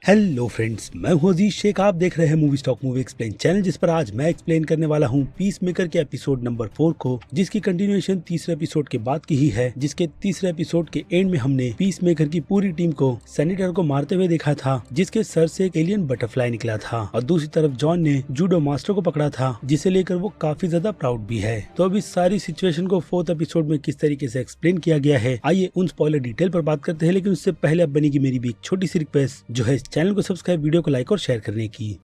Hello friends, मैं हूं अजीज शेख। आप देख रहे हैं movie stock movie explain channel, जिस पर आज मैं एक्सप्लेन करने वाला हूं पीस मेकर के एपिसोड नंबर 4 को, जिसकी कंटिन्यूएशन तीसरे एपिसोड के बाद की ही है। जिसके तीसरे एपिसोड के एंड में हमने पीस मेकर की पूरी टीम को सेनेटर को मारते हुए देखा था, जिसके सर से एक एलियन बटरफ्लाई निकला था, और दूसरी तरफ जॉन ने जूडो मास्टर को पकड़ा था, जिसे लेकर वो काफी ज्यादा प्राउड भी है। तो अब इस सारी सिचुएशन को फोर्थ एपिसोड में किस तरीके से एक्सप्लेन किया गया है, आइए उन स्पॉइलर डिटेल पर बात करते हैं। लेकिन उससे पहले अब बनेगी मेरी भी एक छोटी सी रिक्वेस्ट, जो है चैनल को सब्सक्राइब, वीडियो को लाइक और शेयर करने की।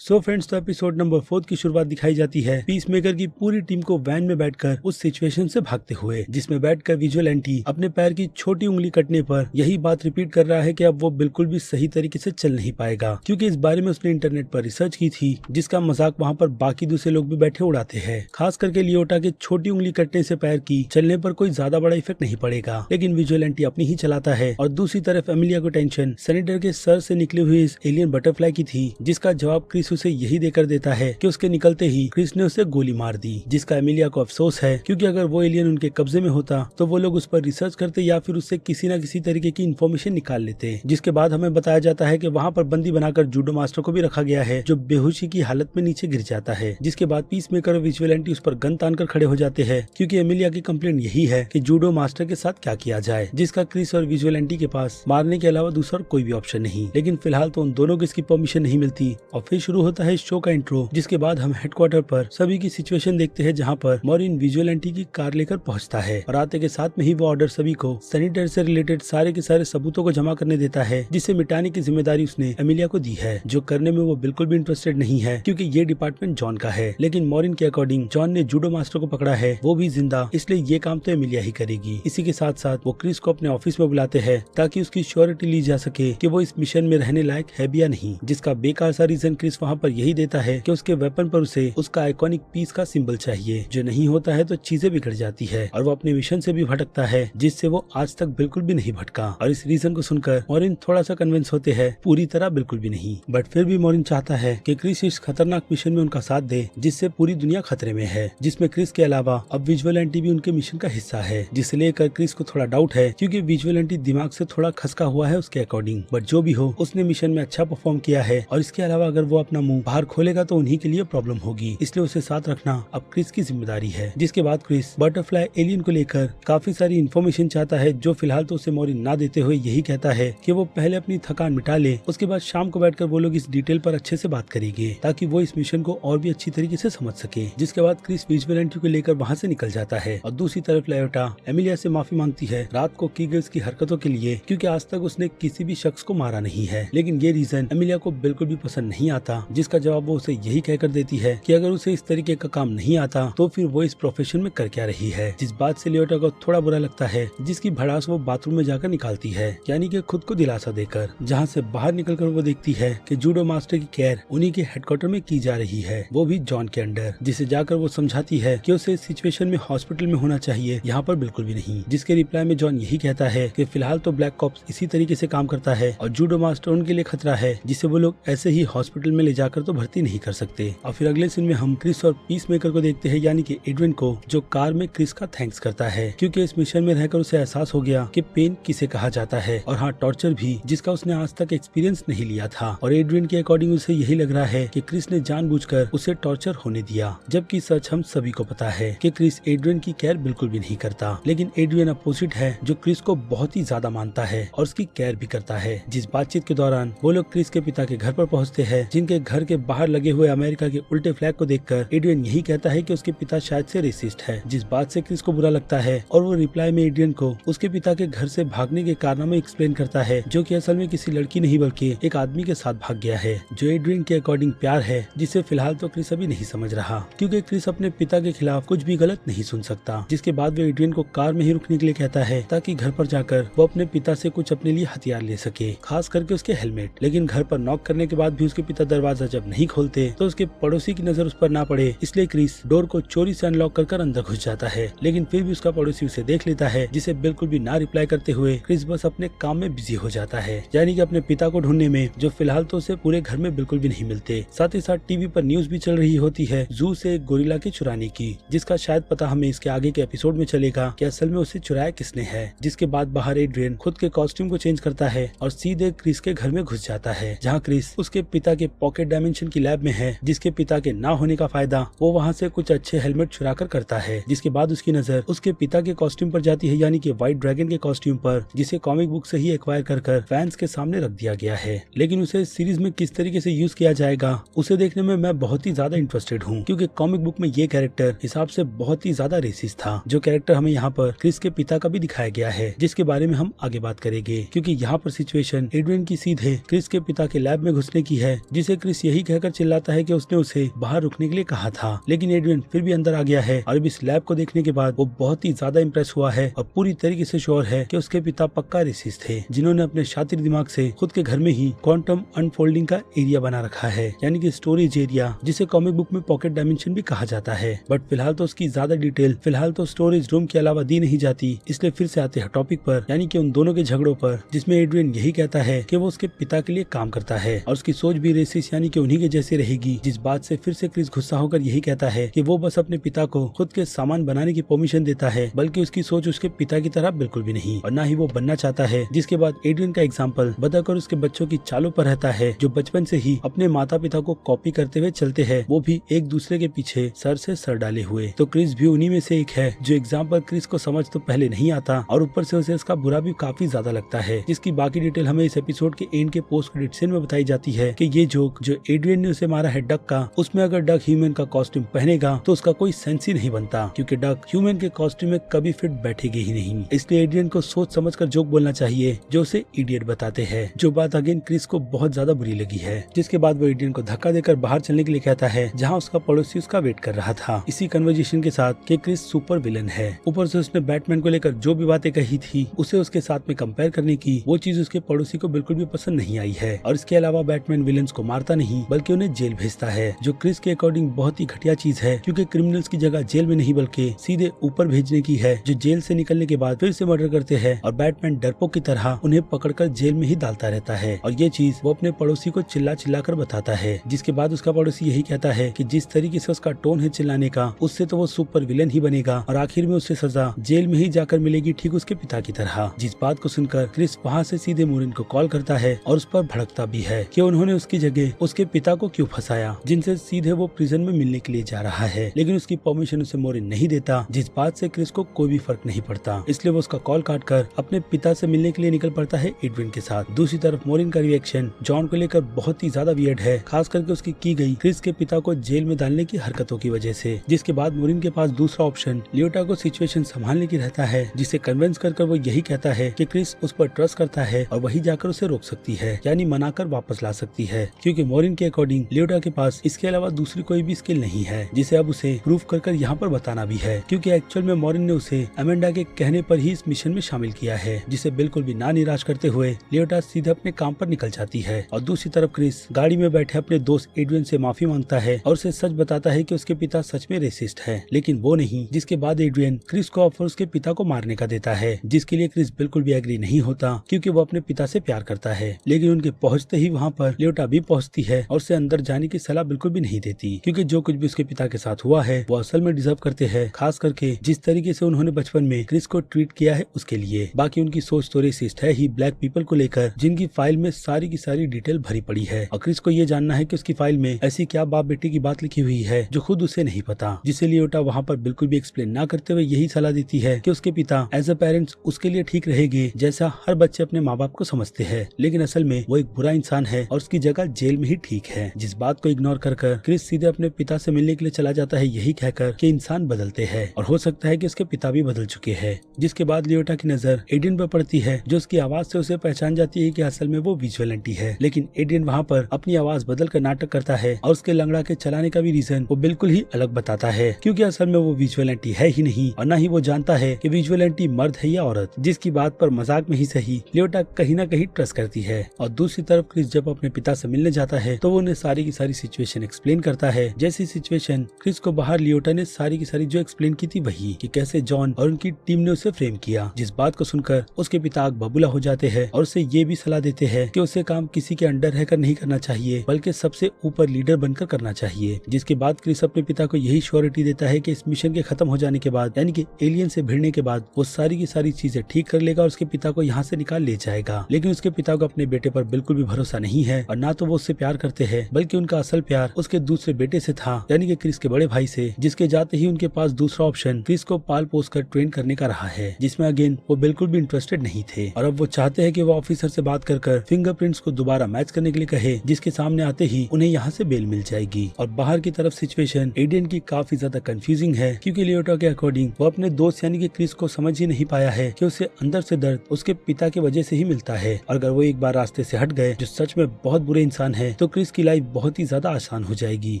सो फ्रेंड्स, तो एपिसोड नंबर 4 की शुरुआत दिखाई जाती है पीस मेकर की पूरी टीम को वैन में बैठकर उस सिचुएशन से भागते हुए, जिसमें बैठकर विजुअलेंटी अपने पैर की छोटी उंगली कटने पर यही बात रिपीट कर रहा है कि अब वो बिल्कुल भी सही तरीके से चल नहीं पाएगा, क्योंकि इस बारे में उसने इंटरनेट पर रिसर्च की थी, जिसका मजाक वहाँ पर बाकी दूसरे लोग भी बैठे उड़ाते हैं। खास करके लियोटा के छोटी उंगली कटने से पैर की चलने पर कोई ज्यादा बड़ा इफेक्ट नहीं पड़ेगा, लेकिन विजुअलेंटी अपनी ही चलाता है। और दूसरी तरफ एमिलिया को टेंशन सेनेटर के सर से निकली हुई इस एलियन बटरफ्लाई की थी, जिसका जवाब क्रिस उसे यही देकर देता है कि उसके निकलते ही क्रिस ने उसे गोली मार दी, जिसका एमिलिया को अफसोस है, क्योंकि अगर वो एलियन उनके कब्जे में होता तो वो लोग उस पर रिसर्च करते या फिर उससे किसी न किसी तरीके की इन्फॉर्मेशन निकाल लेते। जिसके बाद हमें बताया जाता है कि वहाँ पर बंदी बनाकर जूडो मास्टर को भी रखा गया है, जो बेहोशी की हालत में नीचे गिर जाता है। जिसके बाद पीस मेकर और विजुअलेंटी उस पर गन तानकर खड़े हो जाते हैं, क्योंकि एमिलिया की कंप्लेंट यही है कि जूडो मास्टर के साथ क्या किया जाए, जिसका क्रिस और विजुअलेंटी के पास मारने के अलावा दूसरा कोई भी ऑप्शन नहीं। लेकिन फिलहाल तो उन दोनों को इसकी परमिशन नहीं मिलती, और फिर शुरू होता है शो का इंट्रो, जिसके बाद हम हेडक्वार्टर पर सभी की सिचुएशन देखते हैं, जहां पर मॉरिन विजुअलेंटी की कार लेकर पहुंचता है, और आते के साथ में ही वो ऑर्डर सभी को सैनिटर से रिलेटेड सारे के सारे सबूतों को जमा करने देता है, जिसे मिटाने की जिम्मेदारी उसने एमिलिया को दी है, जो करने में वो बिल्कुल भी इंटरेस्टेड नहीं है, क्योंकि ये डिपार्टमेंट जॉन का है। लेकिन मॉरिन के अकॉर्डिंग जॉन ने जूडो मास्टर को पकड़ा है, वो भी जिंदा, इसलिए ये काम तो एमिलिया ही करेगी। इसी के साथ साथ वो क्रिस को अपने ऑफिस में बुलाते हैं, ताकि उसकी श्योरिटी ली जा सके कि वो इस मिशन में रहने लायक है भी या नहीं, जिसका बेकार सा रीजन क्रिस वहाँ पर यही देता है कि उसके वेपन पर उसे उसका आइकॉनिक पीस का सिंबल चाहिए, जो नहीं होता है तो चीजें बिगड़ जाती है, और वो अपने मिशन से भी भटकता है, जिससे वो आज तक बिल्कुल भी नहीं भटका। और इस रीजन को सुनकर मॉरिन थोड़ा सा कन्विंस होते हैं, पूरी तरह बिल्कुल भी नहीं, बट फिर भी मॉरिन चाहता है कि क्रिस इस खतरनाक मिशन में उनका साथ दे, जिससे पूरी दुनिया खतरे में है, जिसमें क्रिस के अलावा अब विजुअलेंटी भी उनके मिशन का हिस्सा है, जिसे लेकर क्रिस को थोड़ा डाउट है, क्योंकि विजुअलेंटी दिमाग से थोड़ा खसका हुआ है उसके अकॉर्डिंग। बट जो भी हो, उसने मिशन में अच्छा परफॉर्म किया है, और इसके अलावा अगर वो अपना मुंह बाहर खोलेगा तो उन्हीं के लिए प्रॉब्लम होगी, इसलिए उसे साथ रखना अब क्रिस की जिम्मेदारी है। जिसके बाद क्रिस बटरफ्लाई एलियन को लेकर काफी सारी इन्फॉर्मेशन चाहता है, जो फिलहाल तो उसे मॉरिन ना देते हुए यही कहता है कि वो पहले अपनी थकान मिटा ले, उसके बाद शाम को बैठकर वो लोग इस डिटेल पर अच्छे से बात करेंगे, ताकि वो इस मिशन को और भी अच्छी तरीके से समझ सके। जिसके बाद क्रिस विजुअलेंटी को लेकर वहाँ से निकल जाता है, और दूसरी तरफ लियोटा एमिलिया से माफी मांगती है रात को की गई उसकी हरकतों के लिए, क्योंकि आज तक उसने किसी भी शख्स को मारा नहीं है। लेकिन ये रीजन एमिलिया को बिल्कुल भी पसंद नहीं आता, जिसका जवाब वो उसे यही कहकर देती है कि अगर उसे इस तरीके का काम नहीं आता तो फिर वो इस प्रोफेशन में कर क्या रही है। जिस बात से लियोटा को थोड़ा बुरा लगता है, जिसकी भड़ास वो बाथरूम में जाकर निकालती है, यानी कि खुद को दिलासा देकर, जहाँ से बाहर निकलकर वो देखती है कि जूडो मास्टर की केयर उन्हीं के हेडक्वार्टर में की जा रही है, वो भी जॉन के अंडर, जिसे जाकर वो समझाती है कि उसे इस सिचुएशन में हॉस्पिटल में होना चाहिए, यहाँ पर बिल्कुल भी नहीं। जिसके रिप्लाई में जॉन यही कहता है कि फिलहाल तो ब्लैक कॉप्स इसी तरीके से काम करता है, और जूडो मास्टर उनके लिए खतरा है, जिसे वो लोग ऐसे ही हॉस्पिटल में ले जाकर तो भर्ती नहीं कर सकते। और फिर अगले सीन में हम क्रिस और पीस मेकर को देखते हैं, यानी कि एडविन को, जो कार में क्रिस का थैंक्स करता है, क्योंकि इस मिशन में रहकर उसे एहसास हो गया कि पेन किसे कहा जाता है, और हाँ, टॉर्चर भी, जिसका उसने आज तक एक्सपीरियंस नहीं लिया था। और एडविन के अकॉर्डिंग उसे यही लग रहा है कि क्रिस ने जानबूझकर उसे टॉर्चर होने दिया, जबकि सच हम सभी को पता है कि क्रिस एडविन की केयर बिल्कुल भी नहीं करता। लेकिन एडविन अपोजिट है, जो क्रिस को बहुत ही ज्यादा मानता है और उसकी केयर भी करता है। जिस बातचीत के दौरान वो लोग क्रिस के पिता के घर पर पहुँचते हैं, जिनके घर के बाहर लगे हुए अमेरिका के उल्टे फ्लैग को देखकर एडविन यही कहता है कि उसके पिता शायद से रेसिस्ट है, जिस बात से क्रिस को बुरा लगता है, और वो रिप्लाई में एडविन को उसके पिता के घर से भागने के कारनामे एक्सप्लेन करता है, जो कि असल में किसी लड़की नहीं बल्कि एक आदमी के साथ भाग गया है, जो एडविन के अकॉर्डिंग प्यार है, जिसे फिलहाल तो क्रिस अभी नहीं समझ रहा, क्योंकि क्रिस अपने पिता के खिलाफ कुछ भी गलत नहीं सुन सकता। जिसके बाद वो एडविन को कार में ही रुकने के लिए कहता है, ताकि घर पर जाकर वो अपने पिता से कुछ अपने लिए हथियार ले सके, खास करके उसके हेलमेट। लेकिन घर पर नॉक करने के बाद भी उसके पिता दरवाजा दरवाजा जब नहीं खोलते तो उसके पड़ोसी की नजर उस पर ना पड़े, इसलिए क्रिस डोर को चोरी से अनलॉक कर अंदर घुस जाता है। लेकिन फिर भी उसका पड़ोसी उसे देख लेता है, जिसे बिल्कुल भी ना रिप्लाई करते हुए क्रिस बस अपने काम में बिजी हो जाता है, यानी कि अपने पिता को ढूंढने में, जो फिलहाल तो उसे पूरे घर में बिल्कुल भी नहीं मिलते। साथ ही साथ टीवी पर न्यूज भी चल रही होती है जू से एक गोरिल्ला के चुराने की, जिसका शायद पता हमें इसके आगे के एपिसोड में चलेगा कि असल में उसे चुराया किसने है। जिसके बाद बाहर एड्रियन खुद के कॉस्ट्यूम को चेंज करता है और सीधे क्रिस के घर में घुस जाता है, जहाँ क्रिस उसके पिता के पॉकेट डायमेंशन की लैब में है, जिसके पिता के ना होने का फायदा वो वहाँ से कुछ अच्छे हेलमेट चुरा कर करता है। जिसके बाद उसकी नजर उसके पिता के कॉस्ट्यूम पर जाती है, यानी कि व्हाइट ड्रैगन के कॉस्ट्यूम पर, जिसे कॉमिक बुक से ही एक्वायर कर फैंस के सामने रख दिया गया है। लेकिन उसे सीरीज में किस तरीके से यूज किया जाएगा उसे देखने में मैं बहुत ही ज्यादा इंटरेस्टेड हूँ, क्योंकि कॉमिक बुक में ये कैरेक्टर हिसाब से बहुत ही ज्यादा रेसिस्ट था। जो कैरेक्टर हमें यहाँ पर क्रिस के पिता का भी दिखाया गया है, जिसके बारे में हम आगे बात करेंगे, क्योंकि यहाँ पर सिचुएशन एड्रियन की सीधे क्रिस के पिता के लैब में घुसने की है, जिसे क्रिस यही कहकर चिल्लाता है कि उसने उसे बाहर रुकने के लिए कहा था। लेकिन एड्रियन फिर भी अंदर आ गया है और अब इस लैब को देखने के बाद वो बहुत ही ज्यादा इम्प्रेस हुआ है और पूरी तरीके से श्योर है कि उसके पिता पक्का रेसिस्ट थे, जिन्होंने अपने शातिर दिमाग से खुद के घर में ही क्वांटम अनफोल्डिंग का एरिया बना रखा है, यानी कि स्टोरेज एरिया, जिसे कॉमिक बुक में पॉकेट डायमेंशन भी कहा जाता है। बट फिलहाल तो उसकी ज्यादा डिटेल फिलहाल तो स्टोरेज रूम के अलावा दी नहीं जाती, इसलिए फिर से आते हैं टॉपिक पर, यानी कि उन दोनों के झगड़ों पर, जिसमें एड्रियन यही कहता है कि वो उसके पिता के लिए काम करता है और उसकी सोच भी रेसिस यानी कि उन्हीं के जैसे रहेगी। जिस बात से फिर से क्रिस गुस्सा होकर यही कहता है कि वो बस अपने पिता को खुद के सामान बनाने की परमिशन देता है, बल्कि उसकी सोच उसके पिता की तरह बिल्कुल भी नहीं और ना ही वो बनना चाहता है। जिसके बाद एड्रियन का एग्जाम्पल बताकर उसके बच्चों की चालों पर रहता है, जो बचपन से ही अपने माता पिता को कॉपी करते हुए चलते हैं, वो भी एक दूसरे के पीछे सर से सर डाले हुए। तो क्रिस भी उन्हीं में से एक है, जो एग्जाम्पल क्रिस को समझ तो पहले नहीं आता और ऊपर से उसे इसका बुरा भी काफी ज्यादा लगता है, जिसकी बाकी डिटेल हमें इस एपिसोड के एंड के पोस्ट क्रेडिट सीन में बताई जाती है कि ये जोक जो एड्रियन ने उसे मारा है डक का, उसमें अगर डक ह्यूमन का कॉस्ट्यूम पहनेगा तो उसका कोई सेंस ही नहीं बनता, क्योंकि डक ह्यूमन के कॉस्ट्यूम में कभी फिट बैठेगी ही नहीं। इसलिए एड्रियन को सोच समझकर जोक बोलना चाहिए, जो उसे इडियट बताते हैं, जो बात अगेन क्रिस को बहुत ज्यादा बुरी लगी है। जिसके बाद वो एड्रियन को धक्का देकर बाहर चलने के लिए कहता है, जहाँ उसका पड़ोसी उसका वेट कर रहा था, इसी कन्वर्जेशन के साथ कि क्रिस सुपर विलन है। ऊपर से उसने बैटमैन को लेकर जो भी बातें कही थी उसे उसके साथ में कंपेयर करने की, वो चीज उसके पड़ोसी को बिल्कुल भी पसंद नहीं आई है। और इसके अलावा बैटमैन विलन्स को मारता नहीं बल्कि उन्हें जेल भेजता है, जो क्रिस के अकॉर्डिंग बहुत ही घटिया चीज है, क्योंकि क्रिमिनल्स की जगह जेल में नहीं बल्कि सीधे ऊपर भेजने की है, जो जेल से निकलने के बाद फिर से मर्डर करते हैं और बैटमैन डरपोक की तरह उन्हें पकड़कर जेल में ही डालता रहता है। और ये चीज वो अपने पड़ोसी को चिल्ला चिल्ला कर बताता है। जिसके बाद उसका पड़ोसी यही कहता है कि जिस तरीके से उसका टोन है चिल्लाने का, उससे तो वो सुपर विलन ही बनेगा और आखिर में उससे सजा जेल में ही जाकर मिलेगी, ठीक उसके पिता की तरह। जिस बात को सुनकर क्रिस वहाँ से सीधे मोरिन को कॉल करता है और उस पर भड़कता भी है कि उन्होंने उसकी जगह उसके पिता को क्यों फंसाया, जिनसे सीधे वो प्रिजन में मिलने के लिए जा रहा है। लेकिन उसकी परमिशन उसे मोरिन नहीं देता, जिस बात से क्रिस को कोई भी फर्क नहीं पड़ता, इसलिए वो उसका कॉल काट कर अपने पिता से मिलने के लिए निकल पड़ता है एडविन के साथ। दूसरी तरफ मोरिन का रिएक्शन जॉन को लेकर बहुत ही ज्यादा वियर्ड है, खास करके उसकी की गई क्रिस के पिता को जेल में डालने की हरकतों की वजह से। जिसके बाद मोरिन के पास दूसरा ऑप्शन लियोटा को सिचुएशन संभालने की रहता है, जिसे कन्विंस कर वो यही कहता है कि क्रिस उस पर ट्रस्ट करता है और वही जाकर उसे रोक सकती है, यानी मनाकर वापस ला सकती है, क्योंकि मोरिन के अकॉर्डिंग लियोटा के पास इसके अलावा दूसरी कोई भी स्किल नहीं है, जिसे अब उसे प्रूव कर यहाँ पर बताना भी है, क्योंकि एक्चुअल में मोरिन ने उसे अमेंडा के कहने पर ही इस मिशन में शामिल किया है, जिसे बिल्कुल भी ना निराश करते हुए लियोटा सीधे अपने काम पर निकल जाती है। और दूसरी तरफ क्रिस गाड़ी में बैठे अपने दोस्त एडविन से माफी मांगता है और उसे सच बताता है कि उसके पिता सच में रेसिस्ट है, लेकिन वो नहीं। जिसके बाद एडविन क्रिस को ऑफर उसके पिता को मारने का देता है, जिसके लिए क्रिस बिल्कुल भी एग्री नहीं होता, क्योंकि वो अपने पिता से प्यार करता है। लेकिन उनके पहुंचते ही वहाँ पर लियोटा भी पहुंचती है और उसे अंदर जाने की सलाह बिल्कुल भी नहीं देती, क्योंकि जो कुछ भी उसके पिता के साथ हुआ है वो असल में डिजर्व करते हैं, खास करके जिस तरीके से उन्होंने बचपन में क्रिस को ट्रीट किया है उसके लिए। बाकी उनकी सोच तो रेसिस्ट है ही ब्लैक पीपल को लेकर, जिनकी फाइल में सारी की सारी डिटेल भरी पड़ी है, और क्रिस को ये जानना है कि उसकी फाइल में ऐसी क्या बाप बेटी की बात लिखी हुई है जो खुद उसे नहीं पता, जिसे लियोटा वहाँ पर बिल्कुल भी एक्सप्लेन ना करते हुए यही सलाह देती है कि उसके पिता एज अ पेरेंट्स उसके लिए ठीक रहेंगे, जैसा हर बच्चे अपने माँ बाप को समझते हैं, लेकिन असल में वो एक बुरा इंसान है और उसकी जगह जेल में ही ठीक है। जिस बात को इग्नोर कर क्रिस सीधे अपने पिता से मिलने के लिए चला जाता है, यही कहकर कि इंसान बदलते हैं और हो सकता है कि उसके पिता भी बदल चुके हैं। जिसके बाद लियोटा की नजर एडियन पर पड़ती है, जो उसकी आवाज से उसे पहचान जाती है कि असल में वो विजुअलिटी है, लेकिन एडियन वहाँ पर अपनी आवाज बदल कर नाटक करता है और उसके लंगड़ा के चलाने का भी रीजन वो बिल्कुल ही अलग बताता है, क्योंकि असल में वो विजुअलिटी है ही नहीं और न ही वो जानता है कि विजुअलिटी मर्द है या औरत, जिसकी बात पर मजाक में ही सही लियोटा कहीं ना कहीं ट्रस्ट करती है। और दूसरी तरफ क्रिस जब अपने पिता से मिलने जाता जाता है तो वो उन्हें सारी की सारी सिचुएशन एक्सप्लेन करता है। जैसी सिचुएशन क्रिस को बाहर लियोटा ने सारी की सारी जो एक्सप्लेन की थी वही कि कैसे जॉन और उनकी टीम ने उसे फ्रेम किया। जिस बात को सुनकर उसके पिता आग बबूला हो जाते हैं और उसे ये भी सलाह देते हैं कि उसे काम किसी के अंडर रहकर नहीं करना चाहिए बल्कि सबसे ऊपर लीडर बनकर करना चाहिए। जिसके बाद क्रिस अपने पिता को यही श्योरिटी देता है कि इस मिशन के खत्म हो जाने के बाद यानी कि एलियन से भिड़ने के बाद वो सारी की सारी चीजें ठीक कर लेगा और उसके पिता को यहाँ से निकाल ले जाएगा। लेकिन उसके पिता को अपने बेटे पर बिल्कुल भी भरोसा नहीं है और ना तो वो उससे प्यार करते हैं बल्कि उनका असल प्यार उसके दूसरे बेटे से था यानी कि क्रिस के बड़े भाई से, जिसके जाते ही उनके पास दूसरा ऑप्शन क्रिस को पाल पोस कर ट्रेन करने का रहा है, जिसमें अगेन वो बिल्कुल भी इंटरेस्टेड नहीं थे। और अब वो चाहते हैं कि वो ऑफिसर से बात कर फिंगरप्रिंट्स को दोबारा मैच करने के लिए कहे, जिसके सामने आते ही उन्हें यहाँ से बेल मिल जाएगी। और बाहर की तरफ सिचुएशन एडियन की काफी ज्यादा कंफ्यूजिंग है क्योंकि लियोटा के अकॉर्डिंग वो अपने दोस्त यानी कि क्रिस को समझ ही नहीं पाया है कि उसे अंदर से दर्द उसके पिता की वजह से ही मिलता है। और अगर वो एक बार रास्ते से हट गए जो सच में बहुत बुरे इंसान है तो क्रिस की लाइफ बहुत ही ज्यादा आसान हो जाएगी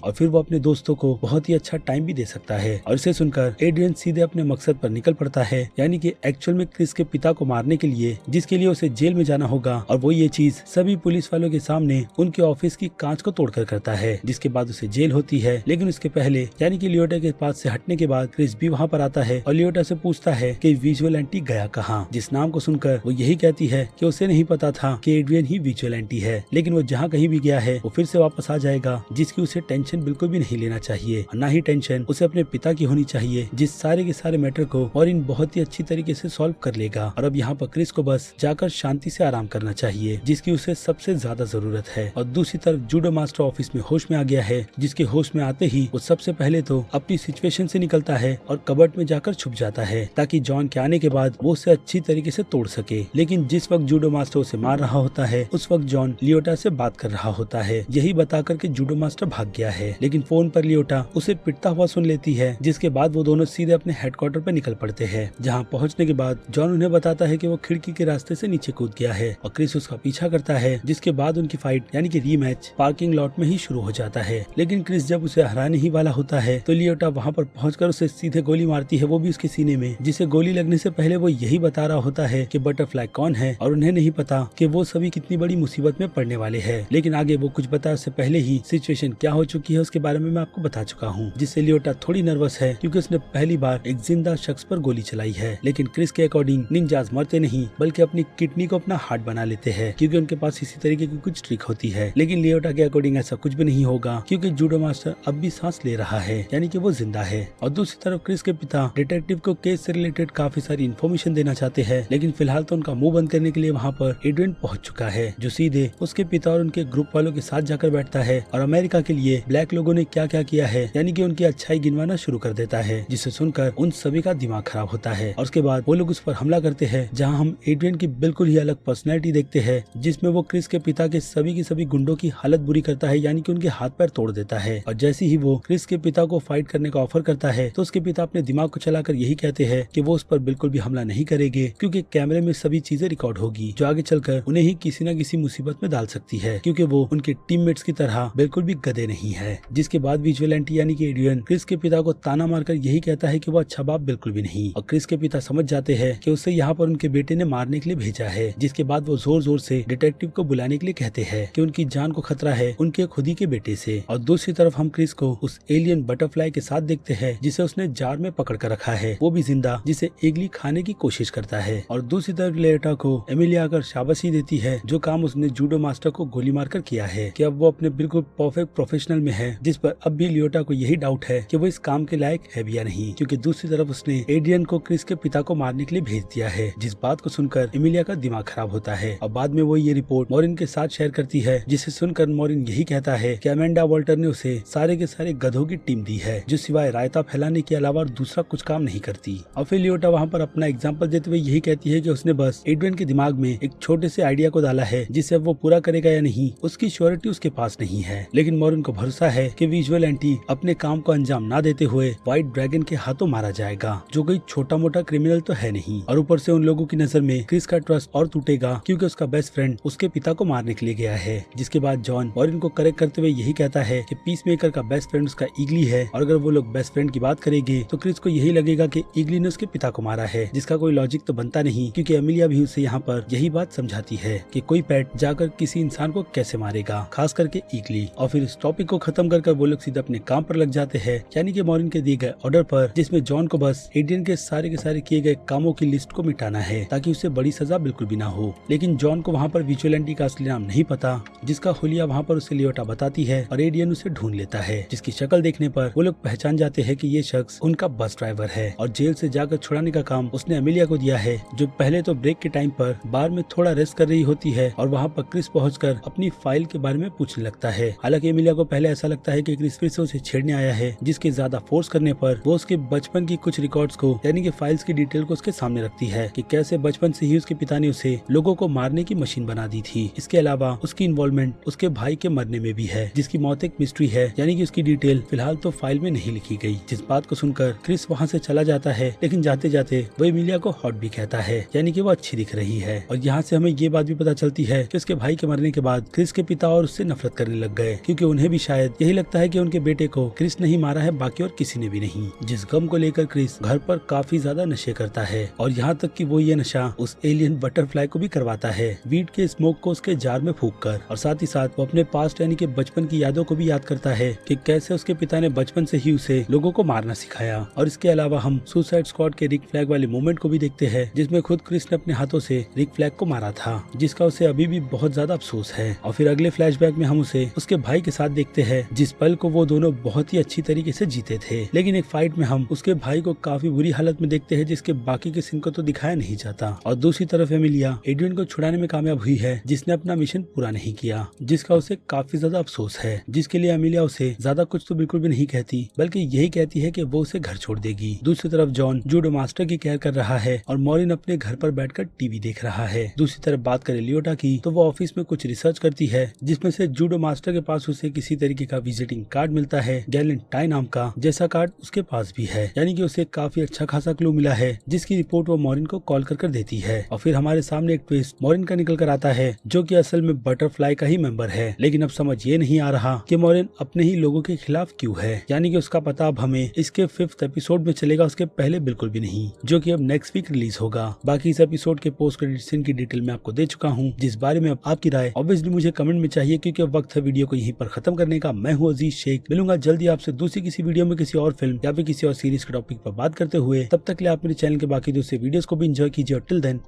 और फिर वो अपने दोस्तों को बहुत ही अच्छा टाइम भी दे सकता है। और इसे सुनकर एड्रियन सीधे अपने मकसद पर निकल पड़ता है यानी कि एक्चुअल में क्रिस के पिता को मारने के लिए, जिसके लिए उसे जेल में जाना होगा। और वो ये चीज सभी पुलिस वालों के सामने उनके ऑफिस की कांच को तोड़कर करता है, जिसके बाद उसे जेल होती है। लेकिन उसके पहले यानी कि लियोटा के पास से हटने के बाद क्रिस भी वहाँ पर आता है और लियोटा से पूछता है कि विजुअलेंटी गया कहाँ, जिस नाम को सुनकर वो यही कहती है कि उसे नहीं पता था कि एड्रियन ही विजुअलेंटी है, लेकिन वो जहाँ कहीं भी गया है वो फिर से वापस आ जाएगा, जिसकी उसे टेंशन बिल्कुल भी नहीं लेना चाहिए और ना ही टेंशन उसे अपने पिता की होनी चाहिए, जिस सारे के सारे मैटर को मॉरिन बहुत ही अच्छी तरीके से सॉल्व कर लेगा। और अब यहाँ पर क्रिस को बस जाकर शांति से आराम करना चाहिए, जिसकी उसे सबसे ज्यादा जरूरत है। और दूसरी तरफ जूडो मास्टर ऑफिस में होश में आ गया है, जिसके होश में आते ही वो सबसे पहले तो अपनी सिचुएशन से निकलता है और कबर्ड में जाकर छुप जाता है ताकि जॉन के आने के बाद वो उसे अच्छी तरीके से तोड़ सके। लेकिन जिस वक्त जूडो मास्टर उसे मार रहा होता है उस वक्त जॉन लियोटा से बात कर रहा होता है, यही बताकर कि जूडो मास्टर भाग गया है। लेकिन फोन पर लियोटा उसे पिटता हुआ सुन लेती है, जिसके बाद वो दोनों सीधे अपने हेडक्वार्टर पर निकल पड़ते हैं। जहाँ पहुँचने के बाद जॉन उन्हें बताता है कि वो खिड़की के रास्ते से नीचे कूद गया है और क्रिस उसका पीछा करता है, जिसके बाद उनकी फाइट यानी कि रीमैच पार्किंग लॉट में ही शुरू हो जाता है। लेकिन क्रिस जब उसे हराने ही वाला होता है तो लियोटा वहाँ पर पहुंचकर उसे सीधे गोली मारती है, वो भी उसके सीने में, जिसे गोली लगने से पहले वो यही बता रहा होता है कि बटरफ्लाई कौन है और उन्हें नहीं पता कि वो सभी कितनी बड़ी मुसीबत में पड़ने वाले हैं। लेकिन आगे वो कुछ बताने से पहले ही सिचुएशन क्या हो चुकी है उसके बारे में मैं आपको बता चुका हूँ, जिससे लियोटा थोड़ी नर्वस है क्योंकि उसने पहली बार एक जिंदा शख्स पर गोली चलाई है। लेकिन क्रिस के अकॉर्डिंग निंजाज मरते नहीं बल्कि अपनी किडनी को अपना हार्ट बना लेते हैं क्योंकि उनके पास इसी तरीके की कुछ ट्रिक होती है। लेकिन लियोटा के अकॉर्डिंग ऐसा कुछ भी नहीं होगा क्योंकि जूडो मास्टर अब भी सांस ले रहा है यानी कि वो जिंदा है। और दूसरी तरफ क्रिस के पिता डिटेक्टिव को केस से रिलेटेड काफी सारी इन्फॉर्मेशन देना चाहते हैं, लेकिन फिलहाल तो उनका मुंह बंद करने के लिए वहाँ पर एड्रियन पहुंच चुका है, जो सीधे उसके पिता और उनके ग्रुप वालों के साथ जाकर बैठता है और अमेरिका के लिए ब्लैक लोगों ने क्या क्या किया है यानी कि उनकी अच्छाई गिनवाना शुरू कर देता है, जिसे सुनकर उन सभी का दिमाग खराब होता है। और उसके बाद वो लोग उस पर हमला करते हैं, जहाँ हम एड्रियन की बिल्कुल ही अलग पर्सनैलिटी देखते हैं, जिसमें वो क्रिस के पिता के सभी गुंडों की हालत बुरी करता है यानी कि उनके हाथ पैर तोड़ देता है। और जैसे ही वो क्रिस के पिता को फाइट करने का ऑफर करता है तो उसके पिता अपने दिमाग को चलाकर यही कहते हैं कि वो उस पर बिल्कुल भी हमला नहीं करेंगे क्योंकि कैमरे में सभी चीजें रिकॉर्ड होगी जो आगे चलकर उन्हें ही किसी न किसी मुसीबत में डाल सकती है, क्योंकि वो उनके टीममेट्स की तरह बिल्कुल भी गधे नहीं है। जिसके बाद विजुअलेंटी यानी कि एड्रियन क्रिस के पिता को ताना मारकर यही कहता है कि वो अच्छा बाप बिल्कुल भी नहीं, और क्रिस के पिता समझ जाते हैं कि उसे यहाँ पर उनके बेटे ने मारने के लिए भेजा है। जिसके बाद वो जोर जोर से डिटेक्टिव को बुलाने के लिए कहते हैं कि उनकी जान को खतरा है उनके खुद ही के बेटे से। और दूसरी तरफ हम क्रिस को उस एलियन बटरफ्लाई के साथ देखते हैं जिसे उसने जार में पकड़ कर रखा है, वो भी जिंदा, जिसे एगली खाने की कोशिश करता है। और दूसरी तरफ लियोटा को एमिलिया आकर शाबाशी देती है जो काम उसने जूडो मास्टर को गोली मारकर किया है कि अब वो अपने बिल्कुल परफेक्ट प्रोफेशनल में है, जिस पर अब भी लियोटा को यही डाउट है कि वो इस काम के लायक है भी या नहीं, क्योंकि दूसरी तरफ उसने एड्रियन को क्रिस के पिता को मारने के लिए भेज दिया है। जिस बात को सुनकर एमिलिया का दिमाग खराब होता है और बाद में वो ये रिपोर्ट मॉरिन के साथ शेयर करती है, जिसे सुनकर मॉरिन यही कहता है कि अमेंडा वॉल्टर ने उसे सारे के सारे गधों की टीम दी है जो सिवाय रायता फैलाने के अलावा दूसरा कुछ काम नहीं करती। और फिर लियोटा वहाँ पर अपना एग्जाम्पल देते हुए यही कहती है कि उसने बस एड्रियन के दिमाग में एक छोटे से आइडिया को डाला है, जिसे वो पूरा करेगा या नहीं उसकी श्योरिटी उसके पास नहीं है। लेकिन मॉरिन को भरोसा है कि विजुअलेंटी अपने काम को अंजाम ना देते हुए व्हाइट ड्रैगन के हाथों मारा जाएगा, जो कोई छोटा मोटा क्रिमिनल तो है नहीं। और ऊपर से उन लोगों की नजर में क्रिस का ट्रस्ट और टूटेगा क्योंकि उसका बेस्ट फ्रेंड उसके पिता को मारने के लिए गया है। जिसके बाद जॉन मॉरिन को करेक्ट करते हुए यही कहता है कि पीसमेकर का बेस्ट फ्रेंड उसका ईगली है, और अगर वो लोग बेस्ट फ्रेंड की बात करेंगे तो क्रिस को यही लगेगा कि ईगली ने उसके पिता को मारा है, जिसका कोई लॉजिक तो बनता नहीं, क्योंकि एमिलिया भी उसे यहाँ पर यही बात समझाती है कि कोई पेट जाकर किसी इंसान को कैसे मारेगा। रहेगा, खास करके ईगली। और फिर इस टॉपिक को खत्म कर वो लोग सीधा अपने काम पर लग जाते हैं, यानी कि मॉरिन के दिए गए ऑर्डर पर, जिसमें जॉन को बस एड्रियन के सारे किए गए कामों की लिस्ट को मिटाना है ताकि उसे बड़ी सजा बिल्कुल भी ना हो। लेकिन जॉन को वहाँ पर विजिलेंटी का असली नाम नहीं पता, जिसका हुलिया वहाँ पर उसे लियोटा बताती है और एड्रियन उसे ढूंढ लेता है, जिसकी शक्ल देखने पर वो लोग पहचान जाते हैं कि ये शख्स उनका बस ड्राइवर है और जेल से जाकर छुड़ाने का काम उसने अमेलिया को दिया है, जो पहले तो ब्रेक के टाइम पर बार में थोड़ा रेस्ट कर रही होती है और वहाँ पर क्रिस पहुंचकर अपनी फाइल के बारे में पूछने लगता है। हालांकि अमेलिया को पहले ऐसा लगता है कि क्रिस फिर से उसे छेड़ने आया है, जिसके ज्यादा फोर्स करने पर वो उसके बचपन की कुछ रिकॉर्ड्स को, यानी कि फाइल्स की डिटेल को उसके सामने रखती है कि कैसे बचपन से ही उसके पिता ने उसे लोगों को मारने की मशीन बना दी थी। इसके अलावा उसकी इन्वॉल्वमेंट उसके भाई के मरने में भी है, जिसकी मौत एक मिस्ट्री है, यानी कि उसकी डिटेल फिलहाल तो फाइल में नहीं लिखी गई। जिस बात को सुनकर क्रिस वहाँ से चला जाता है, लेकिन जाते जाते वो एमिलिया को हॉट भी कहता है, यानी कि वो अच्छी दिख रही है। और यहाँ से हमें ये बात भी पता चलती है कि उसके भाई के मरने के बाद क्रिस के पिता और उससे नफरत करने लग गए, क्योंकि उन्हें भी शायद यही लगता है कि उनके बेटे को क्रिस नहीं मारा है, बाकी और किसी ने भी नहीं। जिस गम को लेकर क्रिस घर पर काफी ज्यादा नशे करता है और यहाँ तक कि वो ये नशा उस एलियन बटरफ्लाई को भी करवाता है, वीड के स्मोक को उसके जार में फूंक कर। और साथ ही साथ वो अपने पास्ट यानी कि बचपन की यादों को भी याद करता है कि कैसे उसके पिता ने बचपन से ही उसे लोगों को मारना सिखाया। और इसके अलावा हम सुसाइड स्क्वाड के रिक फ्लैग वाले मोमेंट को भी देखते हैं, जिसमें खुद क्रिस ने अपने हाथों से रिक फ्लैग को मारा था, जिसका उसे अभी भी बहुत ज्यादा अफसोस है। और फिर अगले फ्लैशबैक में हम उसे उसके भाई के साथ देखते हैं, जिस पल को वो दोनों बहुत ही अच्छी तरीके से जीते थे। लेकिन एक फाइट में हम उसके भाई को काफी बुरी हालत में देखते हैं, जिसके बाकी के सीन को तो दिखाया नहीं जाता। और दूसरी तरफ एमिलिया एड्रियन को छुड़ाने में कामयाब हुई है, जिसने अपना मिशन पूरा नहीं किया, जिसका उसे काफी ज्यादा अफसोस है, जिसके लिए एमिलिया उसे ज्यादा कुछ तो बिल्कुल भी नहीं कहती, बल्कि यही कहती है कि वो उसे घर छोड़ देगी। दूसरी तरफ जॉन जूडो मास्टर की केयर कर रहा है और मॉरिन अपने घर पर बैठकर टीवी देख रहा है। दूसरी तरफ बात करें लियोटा की, तो वो ऑफिस में कुछ रिसर्च करती है, जिसमें से जूडो मास्टर के पास उसे किसी तरीके का विजिटिंग कार्ड मिलता है, गैलेंटाइन नाम का, जैसा कार्ड उसके पास भी है, यानी कि उसे काफी अच्छा खासा क्लू मिला है, जिसकी रिपोर्ट वो मॉरिन को कॉल कर देती है। और फिर हमारे सामने एक ट्विस्ट मॉरिन का निकल कर आता है, जो कि असल में बटरफ्लाई का ही मेंबर है। लेकिन अब समझ ये नहीं आ रहा कि मॉरिन अपने ही लोगों के खिलाफ क्यों है, यानी कि उसका पता अब हमें इसके 5th एपिसोड में चलेगा, उसके पहले बिल्कुल भी नहीं, जो कि अब नेक्स्ट वीक रिलीज होगा। बाकी इस एपिसोड के पोस्ट क्रेडिट सीन की डिटेल मैं आपको दे चुका हूँ, जिस बारे में आपकी राय ऑब्वियसली मुझे कमेंट में चाहिए, क्योंकि अब वक्त है वीडियो को यहीं पर खत्म करने का। मैं हूँ अजीज शेख, मिलूंगा जल्दी आपसे दूसरी किसी वीडियो में किसी और फिल्म या फिर किसी और सीरीज के टॉपिक पर बात करते हुए। तब तक के लिए आप मेरे चैनल के बाकी दूसरे वीडियोस को भी एंजॉय कीजिए और टिल देन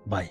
बाय।